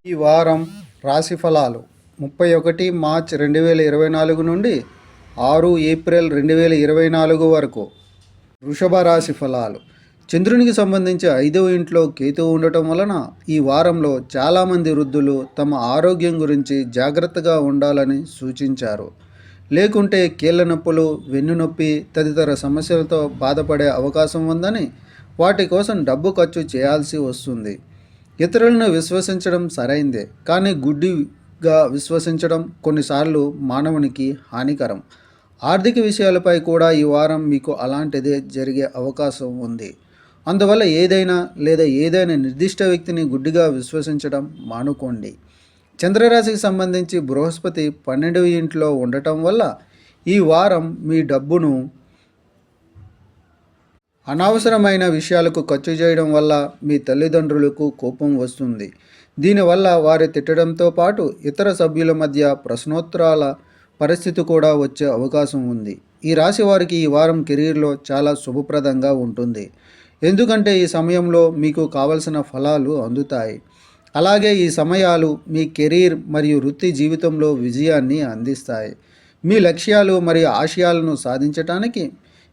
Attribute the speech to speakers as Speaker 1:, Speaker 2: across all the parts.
Speaker 1: ఈ వారం రాశి ఫలాలు 31 మార్చ్ 2024 నుండి 6 ఏప్రిల్ 2024 వరకు. వృషభ రాశి ఫలాలు. చంద్రునికి సంబంధించి 5వ ఇంట్లో కేతువు ఉండటం వలన ఈ వారంలో చాలామంది వృద్ధులు తమ ఆరోగ్యం గురించి జాగ్రత్తగా ఉండాలని సూచించారు. లేకుంటే కీళ్ళ నొప్పులు, వెన్నునొప్పి తదితర సమస్యలతో బాధపడే అవకాశం ఉందని, వాటి కోసం డబ్బు ఖర్చు చేయాల్సి వస్తుంది. ఇతరులను విశ్వసించడం సరైందే, కానీ గుడ్డిగా విశ్వసించడం కొన్నిసార్లు మానవునికి హానికరం. ఆర్థిక విషయాలపై కూడా ఈ వారం మీకు అలాంటిదే జరిగే అవకాశం ఉంది. అందువల్ల ఏదైనా నిర్దిష్ట వ్యక్తిని గుడ్డిగా విశ్వసించడం మానుకోండి. చంద్రరాశికి సంబంధించి బృహస్పతి 12వ ఇంట్లో ఉండటం వల్ల ఈ వారం మీ డబ్బును అనవసరమైన విషయాలకు ఖర్చు చేయడం వల్ల మీ తల్లిదండ్రులకు కోపం వస్తుంది. దీనివల్ల వారి తిట్టడంతో పాటు ఇతర సభ్యుల మధ్య ప్రశ్నోత్తరాల పరిస్థితి కూడా వచ్చే అవకాశం ఉంది. ఈ రాశి వారికి ఈ వారం కెరీర్లో చాలా శుభప్రదంగా ఉంటుంది. ఎందుకంటే ఈ సమయంలో మీకు కావలసిన ఫలాలు అందుతాయి. అలాగే ఈ సమయాలు మీ కెరీర్ మరియు వృత్తి జీవితంలో విజయాన్ని అందిస్తాయి. మీ లక్ష్యాలు మరియు ఆశయాలను సాధించడానికి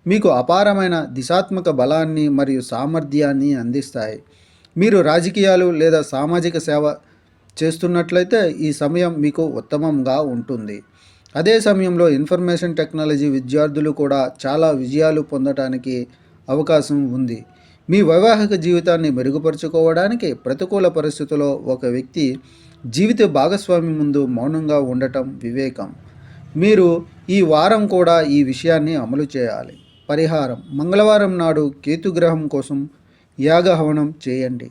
Speaker 1: మీకు అపారమైన దిశాత్మక బలాన్ని మరియు సామర్థ్యాన్ని అందిస్తాయి. మీరు రాజకీయాలు లేదా సామాజిక సేవ చేస్తున్నట్లయితే ఈ సమయం మీకు ఉత్తమంగా ఉంటుంది. అదే సమయంలో ఇన్ఫర్మేషన్ టెక్నాలజీ విద్యార్థులు కూడా చాలా విజయాలు పొందడానికి అవకాశం ఉంది. మీ వైవాహిక జీవితాన్ని మెరుగుపరుచుకోవడానికి ప్రతికూల పరిస్థితుల్లో ఒక వ్యక్తి జీవిత భాగస్వామి ముందు మౌనంగా ఉండటం వివేకం. మీరు ఈ వారం కూడా ఈ విషయాన్ని అమలు చేయాలి. పరిహారం: మంగళవారం నాడు కేతుగ్రహం కోసం యాగహవనం చేయండి.